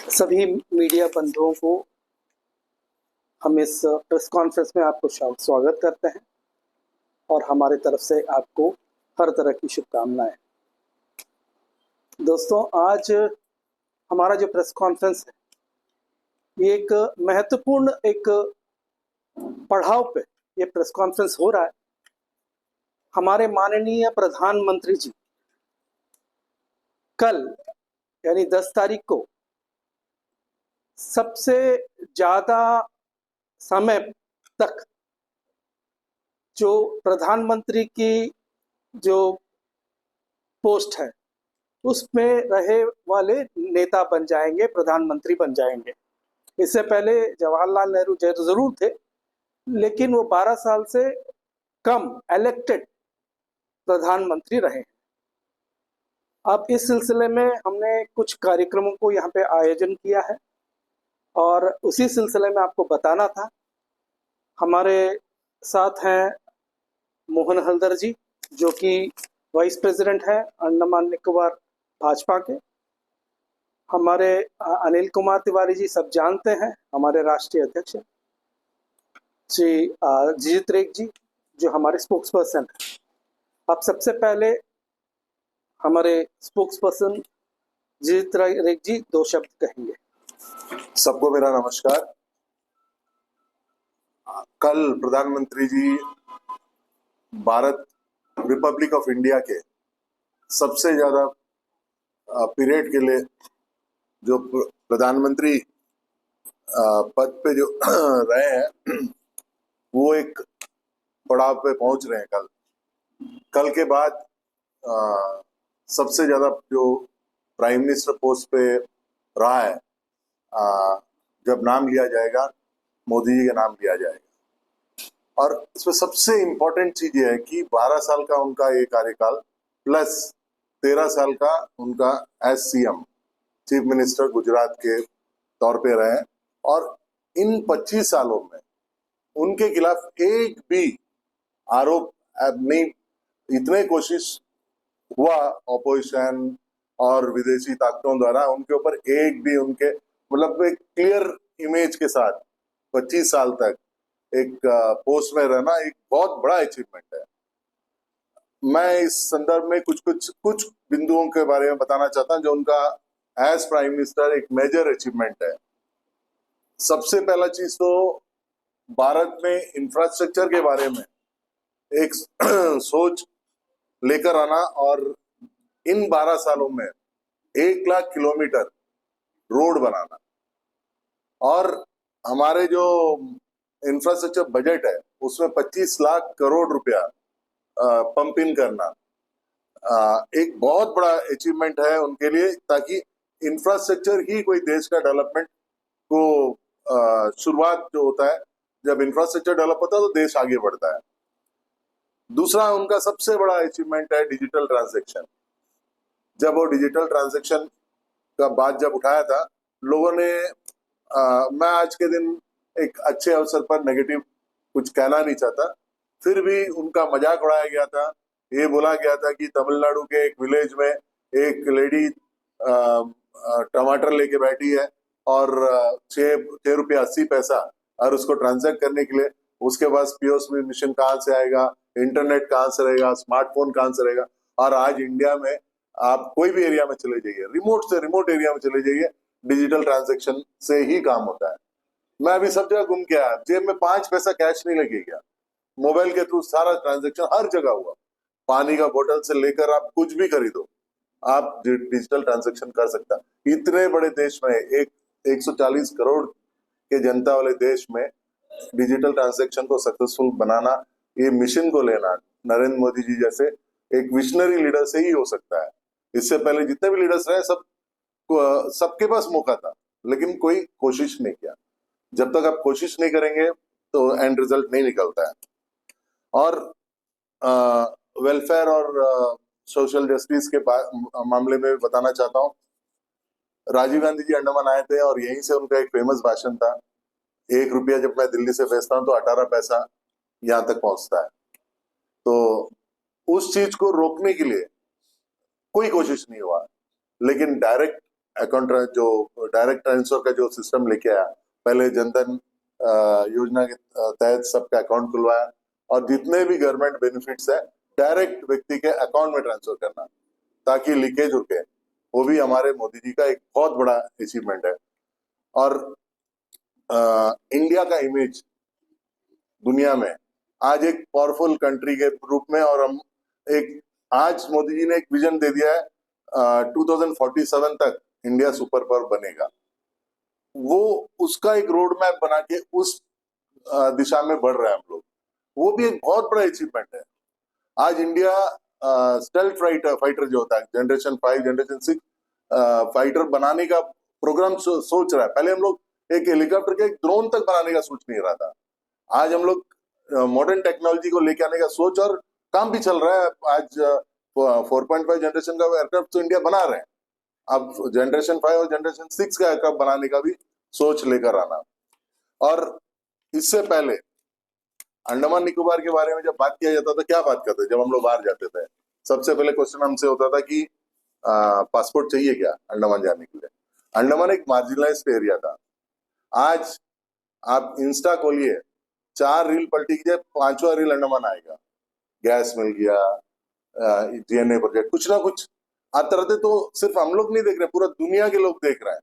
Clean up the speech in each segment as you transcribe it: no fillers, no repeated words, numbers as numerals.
सभी मीडिया बंधुओं को हम इस प्रेस कॉन्फ्रेंस में आपको स्वागत करते हैं और हमारे तरफ से आपको हर तरह की शुभकामनाएं। दोस्तों, आज हमारा जो प्रेस कॉन्फ्रेंस है ये एक महत्वपूर्ण एक पड़ाव पे ये प्रेस कॉन्फ्रेंस हो रहा है। हमारे माननीय प्रधानमंत्री जी कल यानी 10 तारीख को सबसे ज्यादा समय तक जो प्रधानमंत्री की जो पोस्ट है उसमें रहे वाले नेता बन जाएंगे, प्रधानमंत्री बन जाएंगे। इससे पहले जवाहरलाल नेहरू जरूर थे, लेकिन वो 12 साल से कम इलेक्टेड प्रधानमंत्री रहे। अब इस सिलसिले में हमने कुछ कार्यक्रमों को यहाँ पे आयोजन किया है और उसी सिलसिले में आपको बताना था। हमारे साथ हैं मोहन हल्दर जी, जो कि वाइस प्रेसिडेंट है अंडमान निकोबार भाजपा के। हमारे अनिल कुमार तिवारी जी सब जानते हैं, हमारे राष्ट्रीय अध्यक्ष हैं। श्री जीत रेख जी जो हमारे स्पोक्स पर्सन है। अब सबसे पहले हमारे स्पोक्स पर्सन जीत रेख जी 2 शब्द कहेंगे। सबको मेरा नमस्कार। कल प्रधानमंत्री जी भारत रिपब्लिक ऑफ इंडिया के सबसे ज्यादा पीरियड के लिए जो प्रधानमंत्री पद पे जो रहे हैं वो एक पड़ाव पे पहुंच रहे हैं। कल के बाद सबसे ज्यादा जो प्राइम मिनिस्टर पोस्ट पे रहा है, जब नाम लिया जाएगा मोदी जी का नाम लिया जाएगा। और इसमें सबसे इम्पोर्टेंट चीज ये है कि 12 साल का उनका ये कार्यकाल प्लस 13 साल का उनका age CM chief minister Gujarat के तौर पे रहे। और इन 25 सालों में उनके खिलाफ एक भी आरोप नहीं, इतने कोशिश हुआ ऑपोजिशन और विदेशी ताकतों द्वारा उनके ऊपर एक भी उनके मतलब एक क्लियर इमेज के साथ 25 साल तक एक पोस्ट में रहना एक बहुत बड़ा अचीवमेंट है। मैं इस संदर्भ में कुछ बिंदुओं के बारे में बताना चाहता हूं जो उनका एज प्राइम मिनिस्टर एक मेजर अचीवमेंट है। सबसे पहला चीज तो भारत में इंफ्रास्ट्रक्चर के बारे में एक सोच लेकर आना और इन 12 सालों में 1 लाख किलोमीटर रोड बनाना और हमारे जो इंफ्रास्ट्रक्चर बजट है उसमें 25 लाख करोड़ रुपया पंप इन करना एक बहुत बड़ा अचीवमेंट है उनके लिए, ताकि इंफ्रास्ट्रक्चर ही कोई देश का डेवलपमेंट को शुरुआत जो होता है, जब इंफ्रास्ट्रक्चर डेवलप होता है तो देश आगे बढ़ता है। दूसरा उनका सबसे बड़ा अचीवमेंट है डिजिटल ट्रांजैक्शन। जब वो डिजिटल ट्रांजैक्शन का बात जब उठाया था लोगों ने, मैं आज के दिन एक अच्छे अवसर पर नेगेटिव कुछ कहना नहीं चाहता, फिर भी उनका मजाक उड़ाया गया था। ये बोला गया था कि तमिलनाडु के एक विलेज में एक लेडी टमाटर लेके बैठी है और 6 रुपया 80 पैसा, और उसको ट्रांजैक्ट करने के लिए उसके पास पीओएस मशीन कहाँ से आएगा, इंटरनेट कहाँ से रहेगा, स्मार्टफोन कहाँ से रहेगा। और आज इंडिया में आप कोई भी एरिया में चले जाइए, रिमोट एरिया में चले जाइए, डिजिटल ट्रांजैक्शन से ही काम होता है। मैं अभी सब जगह घूम के आया, जेब में 5 पैसा कैश नहीं लगेगा, मोबाइल के थ्रू सारा ट्रांजैक्शन हर जगह हुआ। पानी का बोतल से लेकर आप कुछ भी खरीदो, आप डिजिटल ट्रांजैक्शन कर सकता। इतने बड़े देश में 140 करोड़ के जनता वाले देश में डिजिटल ट्रांजैक्शन को सक्सेसफुल बनाना, ये मिशन को लेना नरेंद्र मोदी जी जैसे एक विजनरी लीडर से ही हो सकता है। इससे पहले जितने भी लीडर्स रहे सबके पास मौका था, लेकिन कोई कोशिश नहीं किया। जब तक आप कोशिश नहीं करेंगे तो एंड रिजल्ट नहीं निकलता है। और वेलफेयर और सोशल जस्टिस के मामले में बताना चाहता हूँ, राजीव गांधी जी अंडमान आए थे और यहीं से उनका एक फेमस भाषण था, 1 रुपया जब मैं दिल्ली से भेजता हूँ तो 18 पैसा यहाँ तक पहुंचता है। तो उस चीज को रोकने के लिए कोई कोशिश नहीं हुआ, लेकिन डायरेक्ट अकाउंट जो डायरेक्ट ट्रांसफर का जो सिस्टम लेके आया, पहले जनधन योजना के तहत सबका अकाउंट खुलवाया और जितने भी गवर्नमेंट बेनिफिट्स है डायरेक्ट व्यक्ति के अकाउंट में ट्रांसफर करना ताकि लीकेज रुके, वो भी हमारे मोदी जी का एक बहुत बड़ा अचीवमेंट है। और इंडिया का इमेज दुनिया में आज एक पावरफुल कंट्री के रूप में, और हम एक आज मोदी जी ने एक विजन दे दिया है 2047 तक इंडिया सुपर पावर बनेगा, वो उसका एक रोड मैप बना के उस दिशा में बढ़ रहे हैं हम लोग, वो भी एक बहुत बड़ा अचीवमेंट है। आज इंडिया स्टेल्थ फाइटर जो होता है जनरेशन 5 जनरेशन 6 फाइटर बनाने का प्रोग्राम सोच रहा है। पहले हम लोग एक हेलीकॉप्टर के एक ड्रोन तक बनाने का सोच नहीं रहा था, आज हम लोग मॉडर्न टेक्नोलॉजी को लेके आने का सोच और काम भी चल रहा है। आज 4.5 जनरेशन का एयरक्राफ्ट तो इंडिया बना रहे हैं, अब जनरेशन 5 और जनरेशन 6 का एयरक्राफ्ट बनाने का भी सोच लेकर आना। और इससे पहले अंडमान निकोबार के बारे में जब बात किया जाता था, क्या बात करते जब हम लोग बाहर जाते थे, सबसे पहले क्वेश्चन हमसे होता था कि पासपोर्ट चाहिए क्या अंडमान जाने के लिए। अंडमान एक मार्जिनलाइज्ड एरिया था, आज आप इंस्टा खोलिए, 4 रील पलटी कीजिए, 5वां रील अंडमान आएगा, गैस मिल गया, जीएनए प्रोजेक्ट, कुछ ना कुछ आते रहते। तो सिर्फ हम लोग नहीं देख रहे, पूरा दुनिया के लोग देख रहे हैं।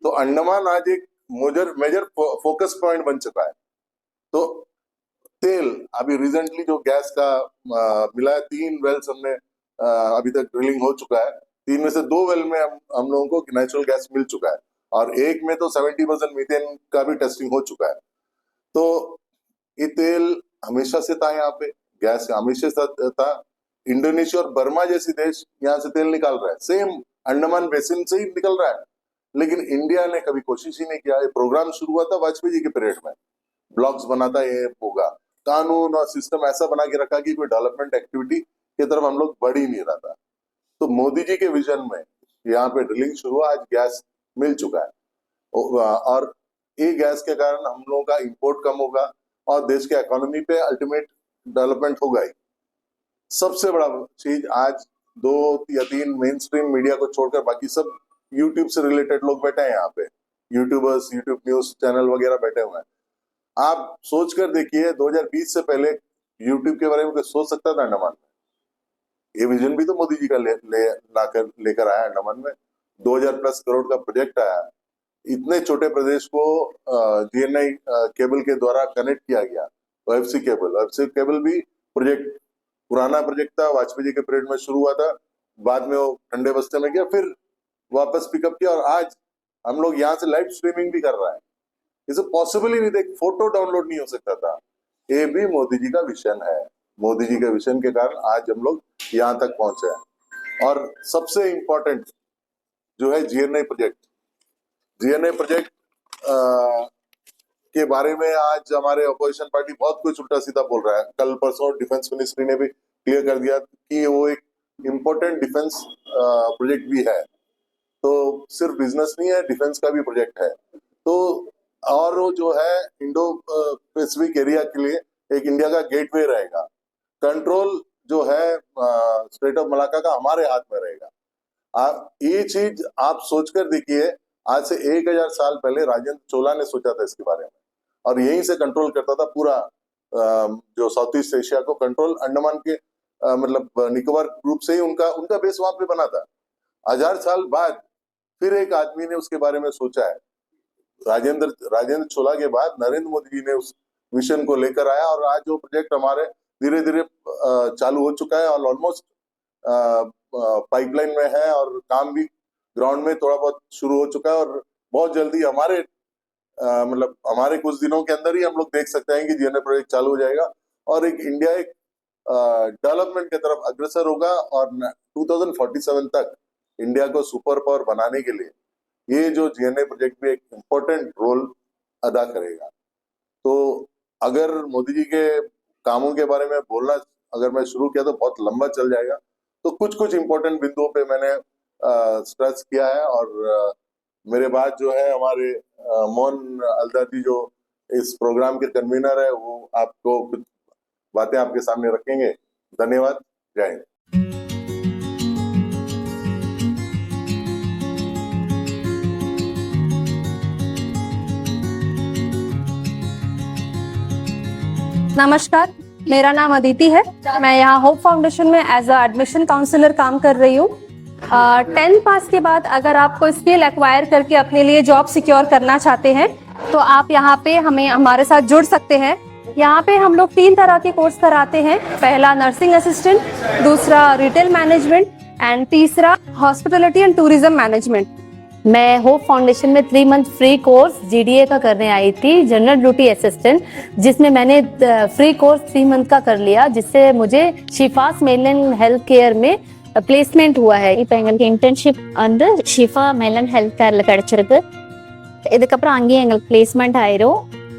तो अंडमान आज एक मेजर फोकस पॉइंट बन चुका है। तो तेल अभी रिसेंटली जो गैस का मिला है, 3 वेल्स हमने अभी तक ड्रिलिंग हो चुका है, 3 में से 2 वेल में हम लोगों को नेचुरल गैस मिल चुका है, और एक में तो 70% मीथेन का भी टेस्टिंग हो चुका है। तो ये तेल हमेशा से था यहाँ पे, गैस हमेशा से था। इंडोनेशिया और बर्मा जैसे देश यहाँ से तेल निकाल रहा है, सेम अंडमान बेसिन से ही निकल रहा है, लेकिन इंडिया ने कभी कोशिश ही नहीं किया। ये प्रोग्राम शुरू हुआ था वाजपेयी जी के पीरियड में, ब्लॉक्स बनाता ये होगा, कानून और सिस्टम ऐसा बना के रखा कि कोई डेवलपमेंट एक्टिविटी की तरफ हम लोग बढ़ ही नहीं रहा था। तो मोदी जी के विजन में यहाँ पे ड्रिलिंग शुरू हुआ, आज गैस मिल चुका है, और ये गैस के कारण हम लोगों का इंपोर्ट कम होगा और देश के इकोनॉमी पे अल्टीमेट डेवलपमेंट होगा ही। सबसे बड़ा चीज आज 2 या 3 मेन स्ट्रीम मीडिया को छोड़कर बाकी सब यूट्यूब से रिलेटेड लोग बैठे हैं यहाँ पे, यूट्यूबर्स, यूट्यूब न्यूज चैनल वगैरह बैठे हुए हैं। आप सोच कर देखिए 2020 से पहले यूट्यूब के बारे में कोई सोच सकता था अंडमान में? ये विजन भी तो मोदी जी का लेकर आया अंडमान में, 2000+ करोड़ का प्रोजेक्ट आया, इतने छोटे प्रदेश को जीएनआई केबल के द्वारा कनेक्ट किया गया। ओएफसी केबल भी प्रोजेक्ट पुराना प्रोजेक्ट था, वाजपेयी जी के पीरियड में शुरू हुआ था, बाद में वो ठंडे बस्ते में गया, फिर वापस पिकअप किया, और आज हम लोग यहाँ से लाइव स्ट्रीमिंग भी कर रहा है। इसे पॉसिबल ही नहीं था, फोटो डाउनलोड नहीं हो सकता था। ये भी मोदी जी का विजन है, मोदी जी के विजन के कारण आज हम लोग यहाँ तक पहुंचे हैं। और सबसे इम्पोर्टेंट जो है जीएनआई प्रोजेक्ट के बारे में आज हमारे अपोजिशन पार्टी बहुत कुछ उल्टा सीधा बोल रहा है। कल परसों डिफेंस मिनिस्ट्री ने भी क्लियर कर दिया कि वो एक इम्पोर्टेंट डिफेंस प्रोजेक्ट भी है, तो सिर्फ बिजनेस नहीं है, डिफेंस का भी प्रोजेक्ट है। तो और वो जो है इंडो पैसिफिक एरिया के लिए एक इंडिया का गेटवे रहेगा, कंट्रोल जो है स्ट्रेट ऑफ मलाक्का का हमारे हाथ में रहेगा। ये चीज आप सोचकर देखिए, आज से 1000 साल पहले राजेंद्र चोला ने सोचा था इसके बारे में, और यहीं से कंट्रोल करता था पूरा जो साउथ ईस्ट एशिया को, कंट्रोल अंडमान के मतलब निकोबार ग्रुप से ही उनका बेस वहां पे बना था। 1000 साल बाद फिर एक आदमी ने उसके बारे में सोचा है, राजेंद्र चोला के बाद नरेंद्र मोदी जी ने उस मिशन को लेकर आया, और आज वो प्रोजेक्ट हमारे धीरे धीरे चालू हो चुका है और ऑलमोस्ट पाइपलाइन में है, और काम भी ग्राउंड में थोड़ा बहुत शुरू हो चुका है, और बहुत जल्दी हमारे मतलब हमारे कुछ दिनों के अंदर ही हम लोग देख सकते हैं कि जीएनए प्रोजेक्ट चालू हो जाएगा, और एक इंडिया एक डेवलपमेंट की तरफ अग्रसर होगा, और 2047 तक इंडिया को सुपर पावर बनाने के लिए ये जो जीएनए प्रोजेक्ट भी एक इम्पोर्टेंट रोल अदा करेगा। तो अगर मोदी जी के कामों के बारे में बोलना अगर मैं शुरू किया तो बहुत लंबा चल जाएगा, तो कुछ इम्पोर्टेंट बिंदुओं पे मैंने स्ट्रेस किया है, और मेरे बाद जो है हमारे मोहन अल्दा जी जो इस प्रोग्राम के कन्वीनर है, वो आपको कुछ बातें आपके सामने रखेंगे। धन्यवाद, जय हिंद। नमस्कार, मेरा नाम अदिति है। मैं यहाँ होप फाउंडेशन में एज अ एडमिशन काउंसलर काम कर रही हूँ। 10th पास के बाद अगर आपको स्किल एक्वायर करके अपने लिए जॉब सिक्योर करना चाहते हैं तो आप यहाँ पे हमारे साथ जुड़ सकते हैं। यहाँ पे हम लोग 3 तरह के कोर्स कराते हैं। पहला नर्सिंग असिस्टेंट, दूसरा रिटेल मैनेजमेंट एंड तीसरा हॉस्पिटलिटी एंड टूरिज्म मैनेजमेंट। मैं होप फाउंडेशन में 3 मंथ फ्री कोर्स जीडीए का करने आई थी, जनरल ड्यूटी असिस्टेंट, जिसमें मैंने फ्री कोर्स 3 मंथ का कर लिया, जिससे मुझे शिफास मेलन हेल्थ केयर में பிளேஸ்மெண்ட் हुआ है. இப்போ எங்களுக்கு இன்டர்ன்ஷிப் வந்து ஷிஃபா மெலன் ஹெல்த் கேர்ல கிடைச்சிருக்கு. இதுக்கப்புறம் அங்கேயே எங்களுக்கு பிளேஸ்மெண்ட் ஆயிரும்.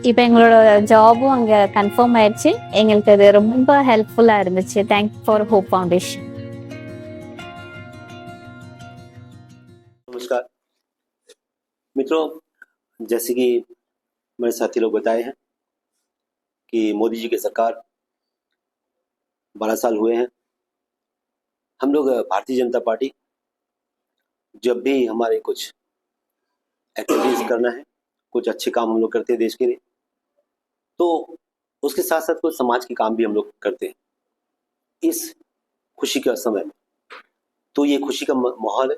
இப்போ எங்களோட ஜாபும் அங்கே கன்ஃபார்ம் ஆயிடுச்சு. எங்களுக்கு அது ரொம்ப ஹெல்ப்ஃபுல்லாக இருந்துச்சு. Thank for hope foundation. नमस्कार मित्रों, जैसे कि मेरे साथी लोग बताए हैं कि मोदी जी की सरकार 12 साल हुए हैं। हम लोग भारतीय जनता पार्टी जब भी हमारे कुछ एक्टिविटीज करना है, कुछ अच्छे काम हम लोग करते हैं देश के लिए, तो उसके साथ साथ कुछ समाज के काम भी हम लोग करते हैं। इस खुशी का समय में तो ये खुशी का माहौल है।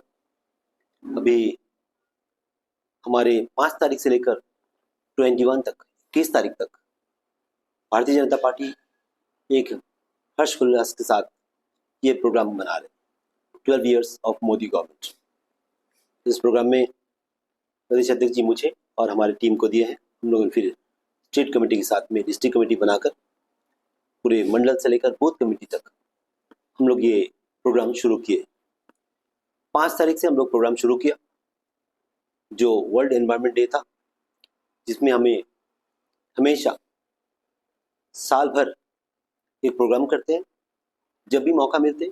अभी हमारे 5 तारीख से लेकर 21 तक, 30 तारीख तक भारतीय जनता पार्टी एक हर्षोल्लास के साथ ये प्रोग्राम मना रहे, 12 इयर्स ऑफ मोदी गवर्नमेंट। इस प्रोग्राम में प्रदेश अध्यक्ष जी मुझे और हमारी टीम को दिए हैं। हम लोगों ने फिर स्टेट कमेटी के साथ में डिस्ट्रिक्ट कमेटी बनाकर पूरे मंडल से लेकर बूथ कमेटी तक हम लोग ये प्रोग्राम शुरू किए। 5 तारीख से हम लोग प्रोग्राम शुरू किया, जो वर्ल्ड एनवायरनमेंट डे था, जिसमें हमें हमेशा साल भर एक प्रोग्राम करते हैं। जब भी मौका मिलते हैं,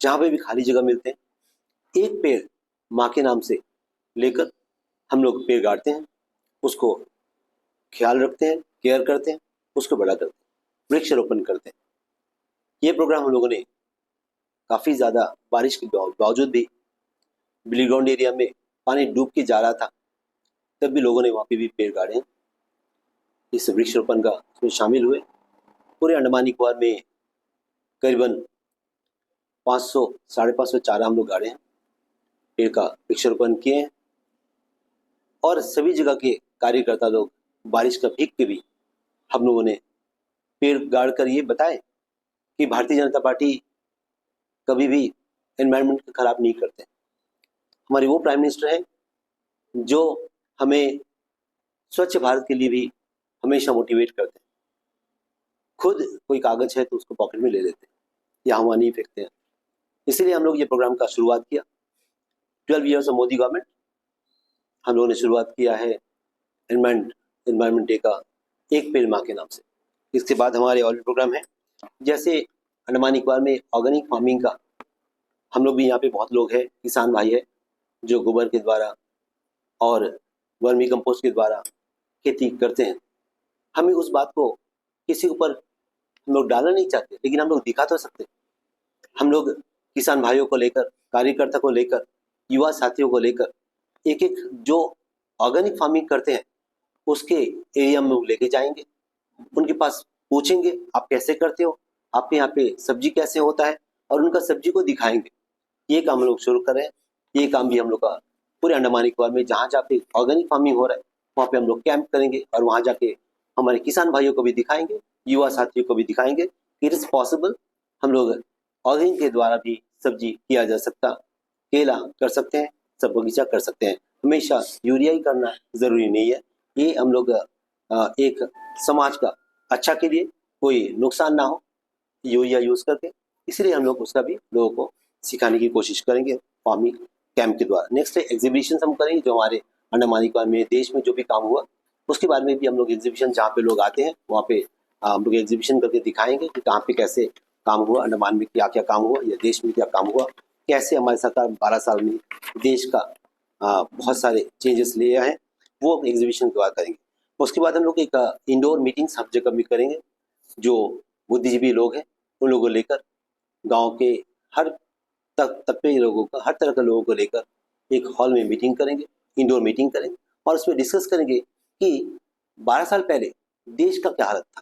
जहाँ पे भी खाली जगह मिलते हैं, एक पेड़ माँ के नाम से लेकर हम लोग पेड़ गाड़ते हैं, उसको ख्याल रखते हैं, केयर करते हैं, उसको बड़ा करते हैं, वृक्षारोपण करते हैं। ये प्रोग्राम हम लोगों ने काफ़ी ज़्यादा बारिश के बावजूद भी बिली ग्राउंड एरिया में पानी डूब के जा रहा था, तब भी लोगों ने वहाँ पे भी पेड़ गाड़े हैं। इस वृक्षारोपण का उसमें शामिल हुए। पूरे अंडमान निकोबार में करीबन 500 550 चारा हम लोग गाड़े हैं, पेड़ का वृक्षारोपण किए हैं। और सभी जगह के कार्यकर्ता लोग बारिश का भीग के भी हम लोगों ने पेड़ गाड़ कर ये बताए कि भारतीय जनता पार्टी कभी भी एनवायरनमेंट को खराब नहीं करते। हमारे वो प्राइम मिनिस्टर हैं जो हमें स्वच्छ भारत के लिए भी हमेशा मोटिवेट करते हैं। खुद कोई कागज है तो उसको पॉकेट में ले लेते हैं या वहाँ नहीं फेंकते हैं। इसीलिए हम लोग ये प्रोग्राम का शुरुआत किया। 12 इयर्स ऑफ मोदी गवर्नमेंट हम लोगों ने शुरुआत किया है एनवायरनमेंट डे का एक पेड़ माँ के नाम से। इसके बाद हमारे और भी प्रोग्राम हैं, जैसे अंडमान निकोबार में ऑर्गेनिक फार्मिंग का। हम लोग भी यहाँ पे बहुत लोग हैं, किसान भाई है, जो गोबर के द्वारा और वर्मी कंपोस्ट के द्वारा खेती करते हैं। हमें उस बात को किसी के ऊपर हम लोग डालना नहीं चाहते, लेकिन हम लोग दिखा तो सकते हैं। हम लोग किसान भाइयों को लेकर, कार्यकर्ता को लेकर, युवा साथियों को लेकर एक एक जो ऑर्गेनिक फार्मिंग करते हैं उसके एरिया में लेके जाएंगे, उनके पास पूछेंगे आप कैसे करते हो, आपके यहाँ पे सब्जी कैसे होता है, और उनका सब्जी को दिखाएंगे। ये काम हम लोग शुरू कर रहे हैं। ये काम भी हम लोग का पूरे अंडमान निकोबार में जहाँ जहाँ पे ऑर्गेनिक फार्मिंग हो रहा है वहाँ पे हम लोग कैंप करेंगे और वहाँ जाके हमारे किसान भाइयों को भी दिखाएंगे, युवा साथियों को भी दिखाएंगे कि इट इज़ पॉसिबल। हम लोग ऑर्गेनिक के द्वारा भी सब्जी किया जा सकता, केला कर सकते हैं, सब बगीचा कर सकते हैं। हमेशा यूरिया ही करना ज़रूरी नहीं है। ये हम लोग एक समाज का अच्छा के लिए कोई नुकसान ना हो यूरिया यूज़ करके, इसलिए हम लोग उसका भी लोगों को सिखाने की कोशिश करेंगे फार्मिंग कैंप के द्वारा। नेक्स्ट एग्जीबिशन हम करेंगे, जो हमारे अंडमान निकोबार में देश में जो भी काम हुआ उसके बारे में भी हम लोग एग्जीबिशन, जहाँ पे लोग आते हैं वहाँ पे हम लोग एग्जीबिशन करके दिखाएंगे कि कहाँ पे कैसे काम हुआ, अंडमान में क्या क्या काम हुआ या देश में क्या काम हुआ, कैसे हमारी सरकार 12 साल में देश का बहुत सारे चेंजेस ले आए हैं, वो एग्जीबिशन के बाद करेंगे। उसके बाद हम लोग एक इंडोर मीटिंग्स हर जगह भी करेंगे। जो बुद्धिजीवी लोग हैं उन लोगों को लेकर, गाँव के हर तबके के लोगों का, हर तरह के लोगों को लेकर एक हॉल में मीटिंग करेंगे, इंडोर मीटिंग करेंगे और उसमें डिस्कस करेंगे कि 12 साल पहले देश का क्या हालत था,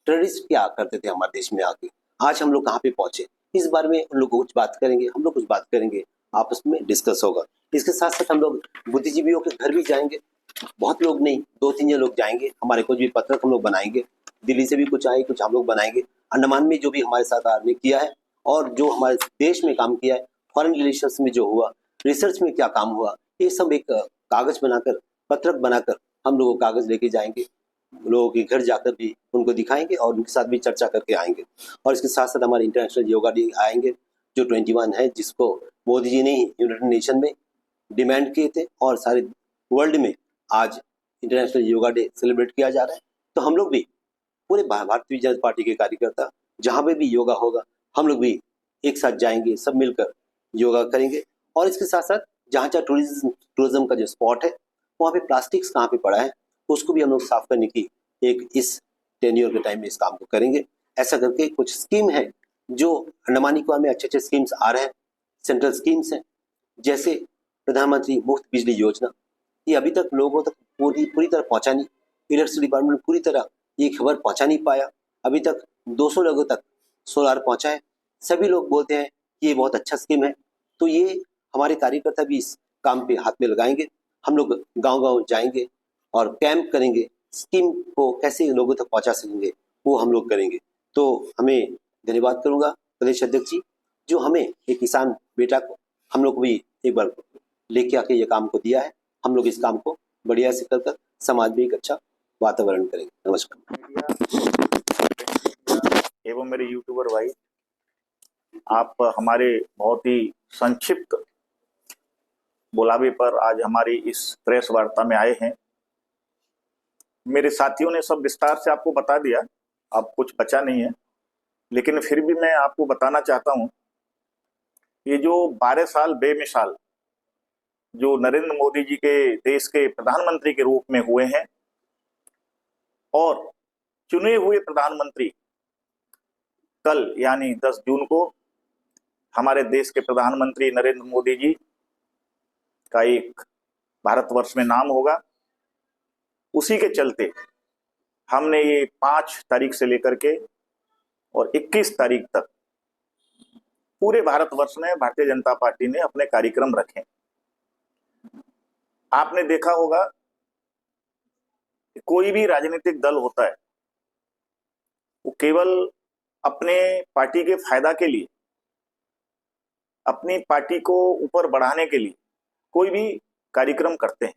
टेररिस्ट क्या करते थे हमारे देश में आके, आज हम लोग कहाँ पे पहुंचे, इस बारे में उन लोग कुछ बात करेंगे, हम लोग कुछ बात करेंगे, आपस में डिस्कस होगा। इसके साथ साथ हम लोग बुद्धिजीवियों के घर भी जाएंगे, बहुत लोग नहीं, 2-3 लोग जाएंगे, हमारे कुछ भी पत्रक हम लोग बनाएंगे, दिल्ली से भी कुछ आए, कुछ हम लोग बनाएंगे, अंडमान में जो भी हमारे सरकार ने किया है और जो हमारे देश में काम किया है, फॉरेन रिलेशंस में जो हुआ, रिसर्च में क्या काम हुआ, ये सब एक कागज बनाकर, पत्रक बनाकर हम लोग कागज लेके जाएंगे, लोगों के घर जाकर भी उनको दिखाएंगे और उनके साथ भी चर्चा करके आएंगे। और इसके साथ साथ हमारे इंटरनेशनल योगा डे आएंगे जो 21 है, जिसको मोदी जी ने यूनाइटेड नेशन में डिमांड किए थे और सारे वर्ल्ड में आज इंटरनेशनल योगा डे सेलिब्रेट किया जा रहा है। तो हम लोग भी पूरे भारतीय जनता पार्टी के कार्यकर्ता जहाँ पे भी योगा होगा हम लोग भी एक साथ जाएंगे, सब मिलकर योगा करेंगे। और इसके साथ साथ जहाँ जहाँ टूरिज्म का जो स्पॉट है वहाँ पे प्लास्टिक्स कहाँ पे पड़ा है उसको भी हम लोग साफ करने की एक इस टेन्योर के टाइम में इस काम को करेंगे। ऐसा करके कुछ स्कीम है जो अंडमान निकोबार में अच्छे अच्छे स्कीम्स आ रहे हैं, सेंट्रल स्कीम्स हैं, जैसे प्रधानमंत्री मुफ्त बिजली योजना, ये अभी तक लोगों तक पूरी तरह पहुंचा नहीं, इलेक्ट्रिसिटी डिपार्टमेंट पूरी तरह ये खबर पहुंचा नहीं पाया। अभी तक 200 लोगों तक सोलार पहुंचा है, सभी लोग बोलते हैं कि ये बहुत अच्छा स्कीम है। तो ये हमारे कार्यकर्ता भी इस काम पे हाथ में लगाएंगे, हम लोग गांव-गांव जाएंगे और कैंप करेंगे, स्कीम को कैसे लोगों तक पहुंचा सकेंगे वो हम लोग करेंगे। तो हमें धन्यवाद करूंगा प्रदेश अध्यक्ष जी, जो हमें एक किसान बेटा को हम लोग को भी एक बार लेके आके ये काम को दिया है। हम लोग इस काम को बढ़िया से कर समाज में एक अच्छा वातावरण करेंगे। नमस्कार। एवं मेरे यूट्यूबर भाई, आप हमारे बहुत ही संक्षिप्त बुलावे पर आज हमारी इस प्रेस वार्ता में आए हैं। मेरे साथियों ने सब विस्तार से आपको बता दिया, अब कुछ बचा नहीं है, लेकिन फिर भी मैं आपको बताना चाहता हूं, ये जो 12 साल बेमिसाल जो नरेंद्र मोदी जी के देश के प्रधानमंत्री के रूप में हुए हैं और चुने हुए प्रधानमंत्री कल यानी 10 जून को हमारे देश के प्रधानमंत्री नरेंद्र मोदी जी का एक भारतवर्ष में नाम होगा। उसी के चलते हमने ये 5 तारीख से लेकर के और 21 तारीख तक पूरे भारतवर्ष में भारतीय जनता पार्टी ने अपने कार्यक्रम रखे। आपने देखा होगा कोई भी राजनीतिक दल होता है वो केवल अपने पार्टी के फायदा के लिए, अपनी पार्टी को ऊपर बढ़ाने के लिए कोई भी कार्यक्रम करते हैं,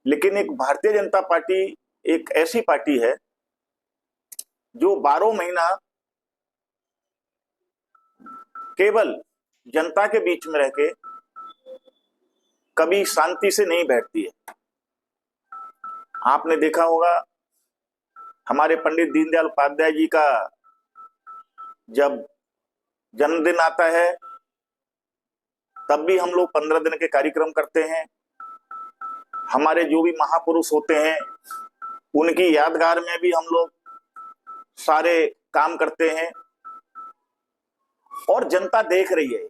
लेकिन एक भारतीय जनता पार्टी एक ऐसी पार्टी है जो 12 महीना केवल जनता के बीच में रह के कभी शांति से नहीं बैठती है। आपने देखा होगा हमारे पंडित दीनदयाल उपाध्याय जी का जब जन्मदिन आता है तब भी हम लोग 15 दिन के कार्यक्रम करते हैं। हमारे जो भी महापुरुष होते हैं उनकी यादगार में भी हम लोग सारे काम करते हैं और जनता देख रही है।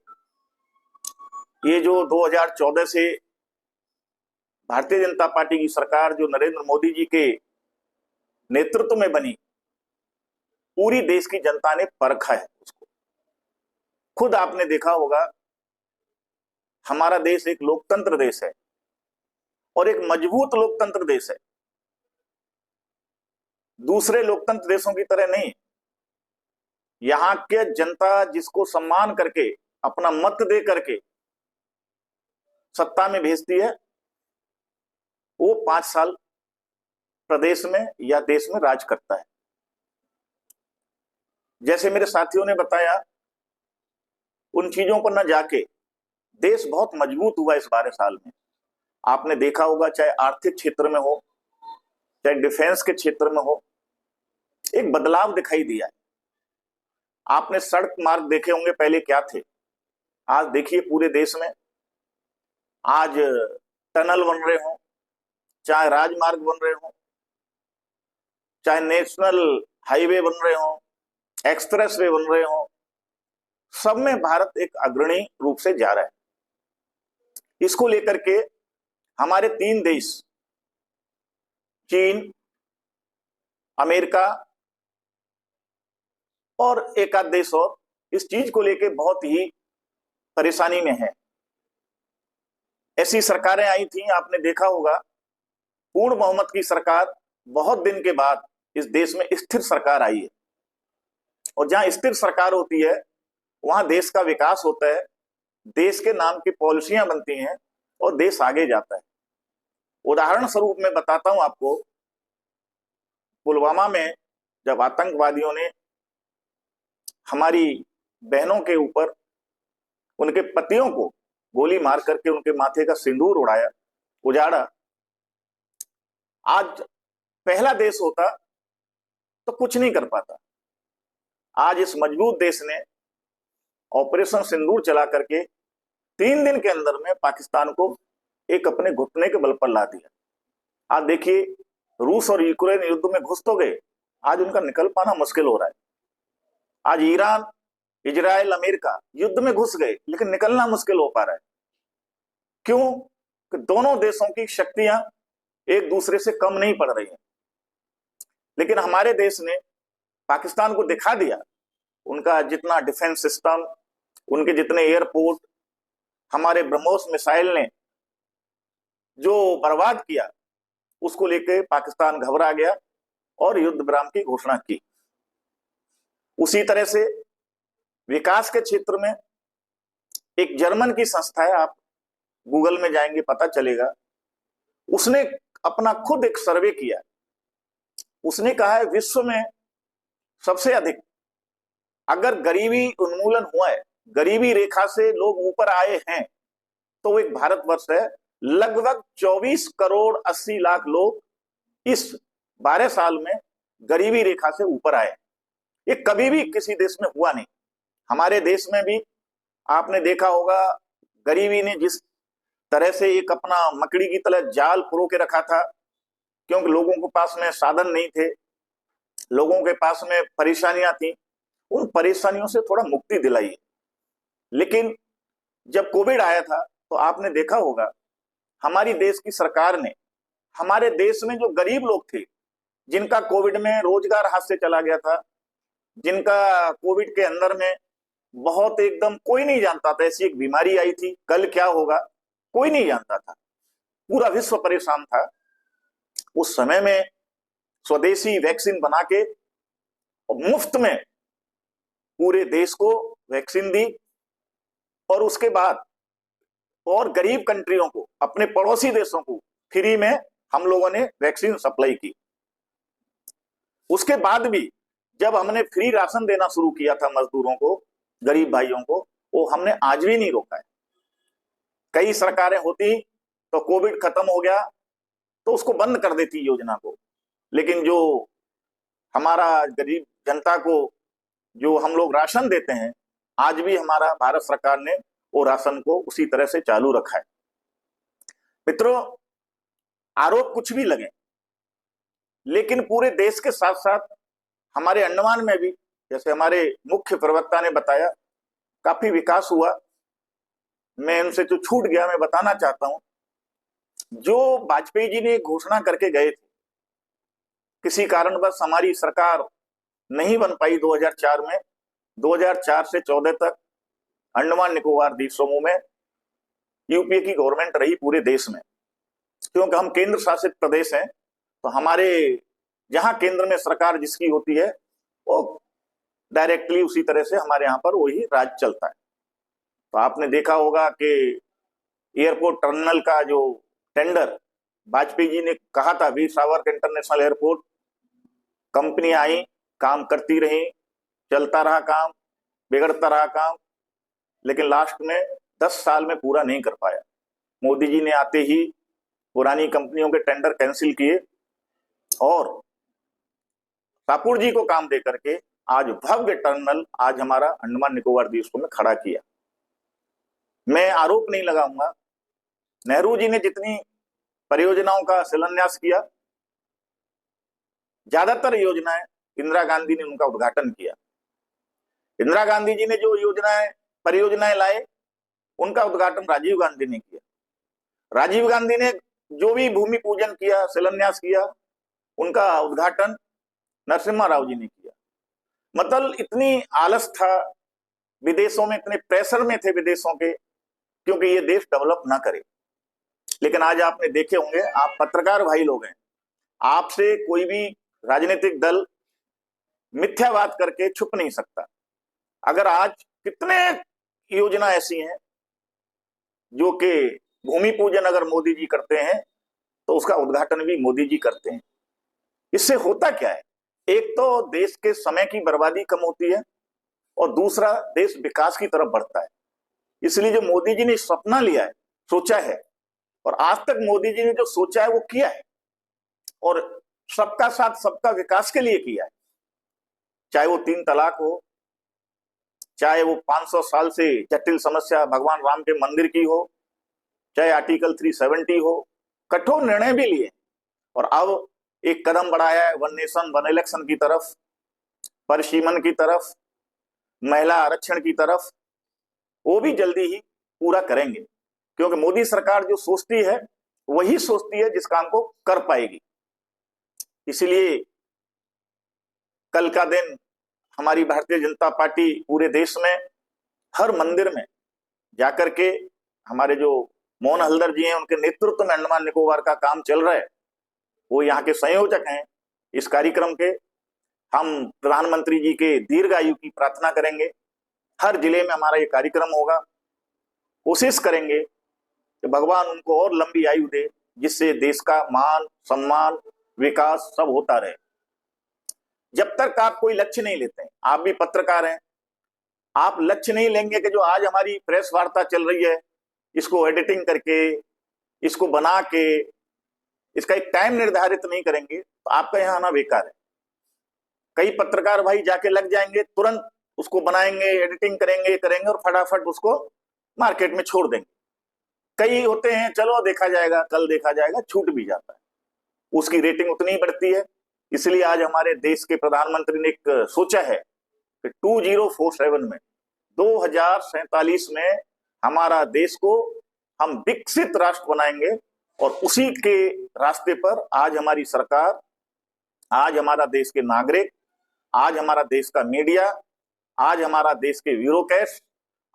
ये जो 2014 से भारतीय जनता पार्टी की सरकार जो नरेंद्र मोदी जी के नेतृत्व में बनी, पूरी देश की जनता ने परखा है उसको। खुद आपने देखा होगा हमारा देश एक लोकतंत्र देश है और एक मजबूत लोकतंत्र देश है, दूसरे लोकतंत्र देशों की तरह नहीं। यहां के जनता जिसको सम्मान करके अपना मत दे करके सत्ता में भेजती है वो 5 साल प्रदेश में या देश में राज करता है। जैसे मेरे साथियों ने बताया, उन चीजों पर न जाके देश बहुत मजबूत हुआ इस 12 साल में। आपने देखा होगा चाहे आर्थिक क्षेत्र में हो, चाहे डिफेंस के क्षेत्र में हो, एक बदलाव दिखाई दिया है। आपने सड़क मार्ग देखे होंगे पहले क्या थे, आज देखिए पूरे देश में आज टनल बन रहे हो, चाहे राजमार्ग बन रहे हो, चाहे नेशनल हाईवे बन रहे हो, एक्सप्रेस वे बन रहे हो, सब में भारत एक अग्रणी रूप से जा रहा है। इसको लेकर के हमारे 3 देश चीन, अमेरिका और एक आध देश और इस चीज को लेके बहुत ही परेशानी में है। ऐसी सरकारें आई थी, आपने देखा होगा, पूर्ण बहुमत की सरकार, बहुत दिन के बाद इस देश में स्थिर सरकार आई है। और जहां स्थिर सरकार होती है वहां देश का विकास होता है, देश के नाम की पॉलिसियां बनती हैं और देश आगे जाता है। उदाहरण स्वरूप मैं बताता हूं आपको, पुलवामा में जब आतंकवादियों ने हमारी बहनों के ऊपर, उनके पतियों को गोली मार करके उनके माथे का सिंदूर उजाड़ा, आज पहला देश होता तो कुछ नहीं कर पाता। आज इस मजबूत देश ने ऑपरेशन सिंदूर चला करके 3 दिन के अंदर में पाकिस्तान को एक अपने घुटने के बल पर ला दिया। आज देखिए, रूस और यूक्रेन युद्ध में घुस तो गए, आज उनका निकल पाना मुश्किल हो रहा है। आज ईरान, इजराइल, अमेरिका युद्ध में घुस गए लेकिन निकलना मुश्किल हो पा रहा है। क्यों? कि दोनों देशों की शक्तियां एक दूसरे से कम नहीं पड़ रही हैं। लेकिन हमारे देश ने पाकिस्तान को दिखा दिया, उनका जितना डिफेंस सिस्टम, उनके जितने एयरपोर्ट, हमारे ब्रह्मोस मिसाइल ने जो बर्बाद किया, उसको लेकर पाकिस्तान घबरा गया और युद्ध विराम की घोषणा की। उसी तरह से विकास के क्षेत्र में एक जर्मन की संस्था है, आप गूगल में जाएंगे पता चलेगा, उसने अपना खुद एक सर्वे किया। उसने कहा है विश्व में सबसे अधिक अगर गरीबी उन्मूलन हुआ है, गरीबी रेखा से लोग ऊपर आए हैं, तो वो एक भारतवर्ष है। लगभग 24 करोड़ 80 लाख लोग इस 12 साल में गरीबी रेखा से ऊपर आए। ये कभी भी किसी देश में हुआ नहीं। हमारे देश में भी आपने देखा होगा, गरीबी ने जिस तरह से एक अपना मकड़ी की तरह जाल पुरो के रखा था, क्योंकि लोगों के पास में साधन नहीं थे, लोगों के पास में परेशानियां थी, उन परेशानियों से थोड़ा मुक्ति दिलाई। लेकिन जब कोविड आया था तो आपने देखा होगा, हमारी देश की सरकार ने हमारे देश में जो गरीब लोग थे, जिनका कोविड में रोजगार हाथ से चला गया था, जिनका कोविड के अंदर में बहुत एकदम कोई नहीं जानता था, ऐसी एक बीमारी आई थी, कल क्या होगा कोई नहीं जानता था, पूरा विश्व परेशान था। उस समय में स्वदेशी वैक्सीन बना के मुफ्त में पूरे देश को वैक्सीन दी, और उसके बाद और गरीब कंट्रियों को, अपने पड़ोसी देशों को फ्री में हम लोगों ने वैक्सीन सप्लाई की। उसके बाद भी जब हमने फ्री राशन देना शुरू किया था मजदूरों को, गरीब भाइयों को, वो हमने आज भी नहीं रोका है। कई सरकारें होती तो कोविड खत्म हो गया तो उसको बंद कर देती योजना को, लेकिन जो हमारा गरीब जनता को जो हम लोग राशन देते हैं, आज भी हमारा भारत सरकार ने वो राशन को उसी तरह से चालू रखा है। मित्रों, आरोप कुछ भी लगे, लेकिन पूरे देश के साथ साथ हमारे अंडमान में भी, जैसे हमारे मुख्य प्रवक्ता ने बताया, काफी विकास हुआ। मैं उनसे जो छूट गया मैं बताना चाहता हूं, जो वाजपेयी जी ने घोषणा करके गए थे, किसी कारणवश हमारी सरकार नहीं बन पाई 2004 में। 2004 से 14 तक अंडमान निकोबार द्वीप समूह में यूपीए की गवर्नमेंट रही पूरे देश में, क्योंकि हम केंद्र शासित प्रदेश हैं, तो हमारे जहां केंद्र में सरकार जिसकी होती है वो डायरेक्टली उसी तरह से हमारे यहाँ पर वही राज चलता है। तो आपने देखा होगा कि एयरपोर्ट टर्मिनल का जो टेंडर वाजपेयी जी ने कहा था, वीर सावरकर इंटरनेशनल एयरपोर्ट, कंपनियां आई, काम करती रही, चलता रहा काम, बिगड़ता रहा काम, लेकिन लास्ट में 10 साल में पूरा नहीं कर पाया। मोदी जी ने आते ही पुरानी कंपनियों के टेंडर कैंसिल किए और ठाकुर जी को काम दे करके आज भव्य टर्मिनल आज हमारा अंडमान निकोबार द्वीप समूह में खड़ा किया। मैं आरोप नहीं लगाऊंगा, नेहरू जी ने जितनी परियोजनाओं का शिलान्यास किया, ज्यादातर योजनाएं इंदिरा गांधी ने उनका उद्घाटन किया। इंदिरा गांधी जी ने जो परियोजनाएं लाए, उनका उद्घाटन राजीव गांधी ने किया। राजीव गांधी ने जो भी भूमि पूजन किया, शिलान्यास किया, उनका उद्घाटन नरसिम्हा राव जी ने किया। मतलब इतनी आलस था, विदेशों में इतने प्रेशर में थे विदेशों के, क्योंकि ये देश डेवलप ना करे। लेकिन आज आपने देखे होंगे, आप पत्रकार भाई लोग हैं, आपसे कोई भी राजनीतिक दल मिथ्यावाद करके छुप नहीं सकता। अगर आज कितने योजना ऐसी हैं जो कि भूमि पूजन अगर मोदी जी करते हैं तो उसका उद्घाटन भी मोदी जी करते हैं। इससे होता क्या है, एक तो देश के समय की बर्बादी कम होती है और दूसरा देश विकास की तरफ बढ़ता है। इसलिए जो मोदी जी ने सपना लिया है, सोचा है, और आज तक मोदी जी ने जो सोचा है वो किया है, और सबका साथ सबका विकास के लिए किया है। चाहे वो 3 तलाक हो, चाहे वो 500 साल से जटिल समस्या भगवान राम के मंदिर की हो, चाहे आर्टिकल 370 हो, कठोर निर्णय भी लिए। और अब एक कदम बढ़ाया है वन नेशन वन इलेक्शन की तरफ, परिसीमन की तरफ, महिला आरक्षण की तरफ। वो भी जल्दी ही पूरा करेंगे, क्योंकि मोदी सरकार जो सोचती है वही सोचती है जिस काम को कर पाएगी। इसलिए कल का दिन हमारी भारतीय जनता पार्टी पूरे देश में हर मंदिर में जाकर के, हमारे जो मोहन हल्दर जी हैं उनके नेतृत्व में अंडमान निकोबार का काम चल रहा है, वो यहाँ के संयोजक हैं इस कार्यक्रम के। हम प्रधानमंत्री जी के दीर्घायु की प्रार्थना करेंगे। हर जिले में हमारा ये कार्यक्रम होगा। कोशिश करेंगे कि भगवान उनको और लंबी आयु दे, जिससे देश का मान सम्मान विकास सब होता रहे। जब तक आप कोई लक्ष्य नहीं लेते हैं, आप भी पत्रकार हैं, आप लक्ष्य नहीं लेंगे कि जो आज हमारी प्रेस वार्ता चल रही है, इसको एडिटिंग करके, इसको बना के, इसका एक टाइम निर्धारित नहीं करेंगे, तो आपका यहाँ आना बेकार है। कई पत्रकार भाई जाके लग जाएंगे, तुरंत उसको बनाएंगे, एडिटिंग करेंगे और फटाफट उसको मार्केट में छोड़ देंगे। कई होते हैं चलो देखा जाएगा, कल देखा जाएगा, छूट भी जाता है, उसकी रेटिंग उतनी ही बढ़ती है। इसलिए आज हमारे देश के प्रधानमंत्री ने एक सोचा है कि 2047 में 2047 में हमारा देश को हम विकसित राष्ट्र बनाएंगे, और उसी के रास्ते पर आज हमारी सरकार, आज हमारा देश के नागरिक, आज हमारा देश का मीडिया, आज हमारा देश के ब्यूरोक्रेट्स,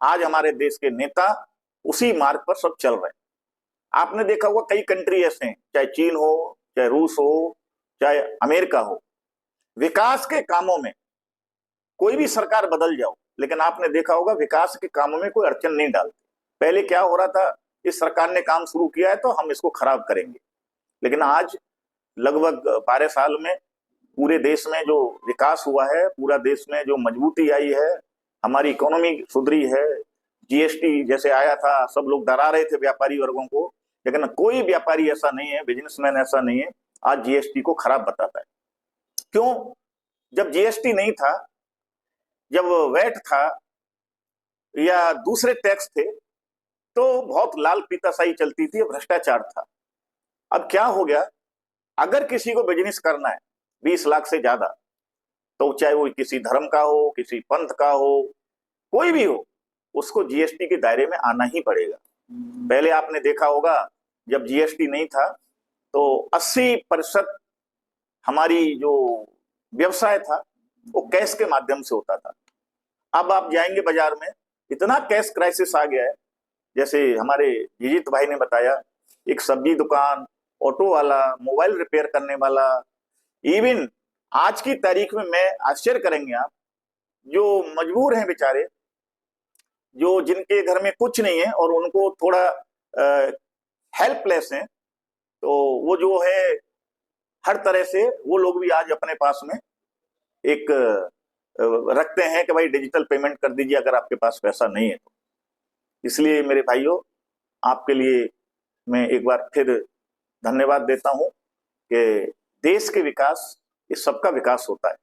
आज हमारे देश के नेता उसी मार्ग पर सब चल रहे हैं। आपने देखा होगा कई कंट्री ऐसे हैं, चाहे चीन हो, चाहे रूस हो, चाहे अमेरिका हो, विकास के कामों में कोई भी सरकार बदल जाओ, लेकिन आपने देखा होगा विकास के कामों में कोई अड़चन नहीं डालती। पहले क्या हो रहा था, इस सरकार ने काम शुरू किया है तो हम इसको खराब करेंगे। लेकिन आज लगभग 12 साल में पूरे देश में जो विकास हुआ है, पूरा देश में जो मजबूती आई है, हमारी इकोनॉमी सुधरी है। जीएसटी जैसे आया था, सब लोग डरा रहे थे व्यापारी वर्गों को, लेकिन कोई व्यापारी ऐसा नहीं है, बिजनेसमैन ऐसा नहीं है आज जीएसटी को खराब बताता है। क्यों? जब जीएसटी नहीं था, जब वैट था या दूसरे टैक्स थे, तो बहुत लाल पीताशाही चलती थी, भ्रष्टाचार था। अब क्या हो गया, अगर किसी को बिजनेस करना है 20 लाख से ज्यादा, तो चाहे वो किसी धर्म का हो, किसी पंथ का हो, कोई भी हो, उसको जीएसटी के दायरे में आना ही पड़ेगा। पहले आपने देखा होगा जब जीएसटी नहीं था तो 80% हमारी जो व्यवसाय था वो कैश के माध्यम से होता था। अब आप जाएंगे बाजार में, इतना कैश क्राइसिस आ गया है। जैसे हमारे जीजित भाई ने बताया, एक सब्जी दुकान, ऑटो वाला, मोबाइल रिपेयर करने वाला, इवन आज की तारीख में, मैं आश्चर्य करेंगे आप, जो मजबूर हैं बेचारे, जो जिनके घर में कुछ नहीं है और उनको थोड़ा हेल्पलेस हैं, तो वो जो है हर तरह से वो लोग भी आज अपने पास में एक रखते हैं कि भाई डिजिटल पेमेंट कर दीजिए अगर आपके पास पैसा नहीं है तो। इसलिए मेरे भाइयों, आपके लिए मैं एक बार फिर धन्यवाद देता हूं कि देश के विकास, इस सबका विकास होता है,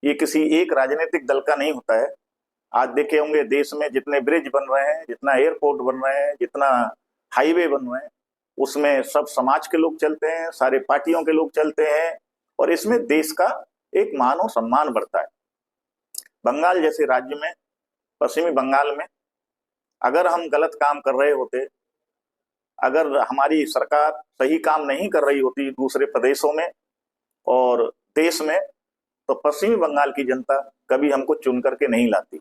ये किसी एक राजनीतिक दल का नहीं होता है। आज देखे होंगे देश में जितने ब्रिज बन रहे हैं, जितना एयरपोर्ट बन रहे हैं, जितना हाईवे बन रहे हैं, उसमें सब समाज के लोग चलते हैं, सारे पार्टियों के लोग चलते हैं, और इसमें देश का एक मान और सम्मान बढ़ता है। बंगाल जैसे राज्य में, पश्चिमी बंगाल में, अगर हम गलत काम कर रहे होते, अगर हमारी सरकार सही काम नहीं कर रही होती दूसरे प्रदेशों में और देश में, तो पश्चिमी बंगाल की जनता कभी हमको चुन करके नहीं लाती।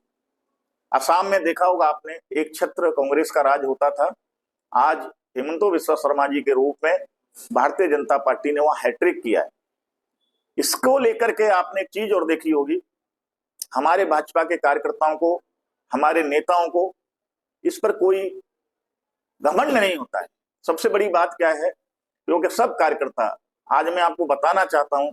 असम में देखा होगा आपने, एक छत्र कांग्रेस का राज होता था, आज हेमंत बिस्वा शर्मा जी के रूप में भारतीय जनता पार्टी ने वहां हैट्रिक किया है। इसको लेकर के आपने एक चीज और देखी होगी, हमारे भाजपा के कार्यकर्ताओं को, हमारे नेताओं को इस पर कोई घमंड नहीं होता है। सबसे बड़ी बात क्या है, क्योंकि सब कार्यकर्ता, आज मैं आपको बताना चाहता हूं,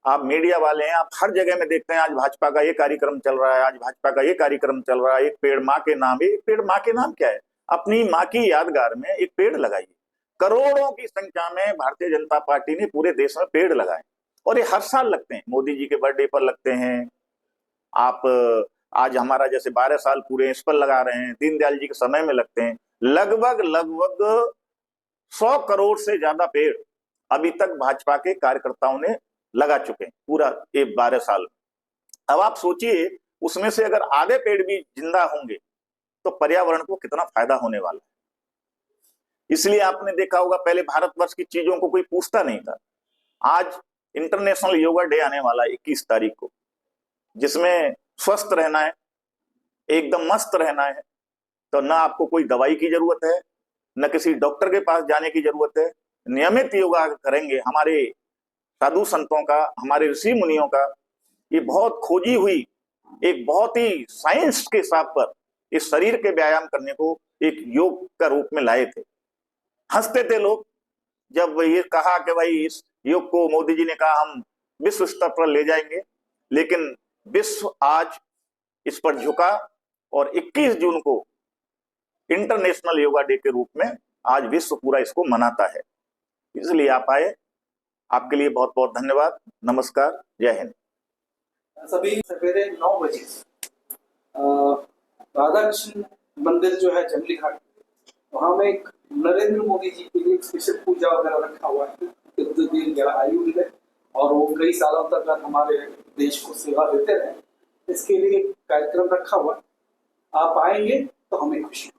आप मीडिया वाले हैं, आप हर जगह में देखते हैं आज भाजपा का ये कार्यक्रम चल रहा है, आज भाजपा का ये कार्यक्रम चल रहा है, एक पेड़ माँ के नाम। एक पेड़ माँ के नाम क्या है? अपनी माँ की यादगार में एक पेड़ लगाइए। करोड़ों की संख्या में भारतीय जनता पार्टी ने पूरे देश में पेड़ लगाए और ये हर साल लगते हैं, मोदी जी के बर्थडे पर लगते हैं। आप आज हमारा जैसे 12 साल पूरे इस पर लगा रहे हैं, दीनदयाल जी के समय में लगते हैं। लगभग 100 करोड़ से ज्यादा पेड़ अभी तक भाजपा के कार्यकर्ताओं ने लगा चुके हैं पूरा ये 12 साल। अब आप सोचिए, उसमें से अगर आधे पेड़ भी जिंदा होंगे तो पर्यावरण को कितना फायदा होने वाला है। इसलिए आपने देखा होगा, पहले भारतवर्ष की चीजों को कोई पूछता नहीं था। आज इंटरनेशनल योगा डे आने वाला है 21 तारीख को, जिसमें स्वस्थ रहना है, एकदम मस्त रहना है। तो ना आपको कोई दवाई की जरूरत है, न किसी डॉक्टर के पास जाने की जरूरत है। नियमित योगा करेंगे, हमारे साधु संतों का, हमारे ऋषि मुनियों का ये बहुत खोजी हुई, एक बहुत ही साइंस के हिसाब पर इस शरीर के व्यायाम करने को एक योग का रूप में लाए थे। हंसते थे लोग जब ये कहा कि भाई इस योग को मोदी जी ने कहा हम विश्व स्तर पर ले जाएंगे, लेकिन विश्व आज इस पर झुका और 21 जून को इंटरनेशनल योगा डे के रूप में आज विश्व पूरा इसको मनाता है। इसलिए आप आए, आपके लिए बहुत बहुत धन्यवाद। नमस्कार, जय हिंद। सभी सवेरे 9 बजे राधा कृष्ण मंदिर जो है जंगली घाट, वहां में एक नरेंद्र मोदी जी के लिए एक स्पेशल पूजा वगैरह रखा हुआ है। इतनी आयु है और वो कई सालों तक हमारे देश को सेवा देते रहे, इसके लिए कार्यक्रम रखा हुआ है। आप आएंगे तो हमें खुशी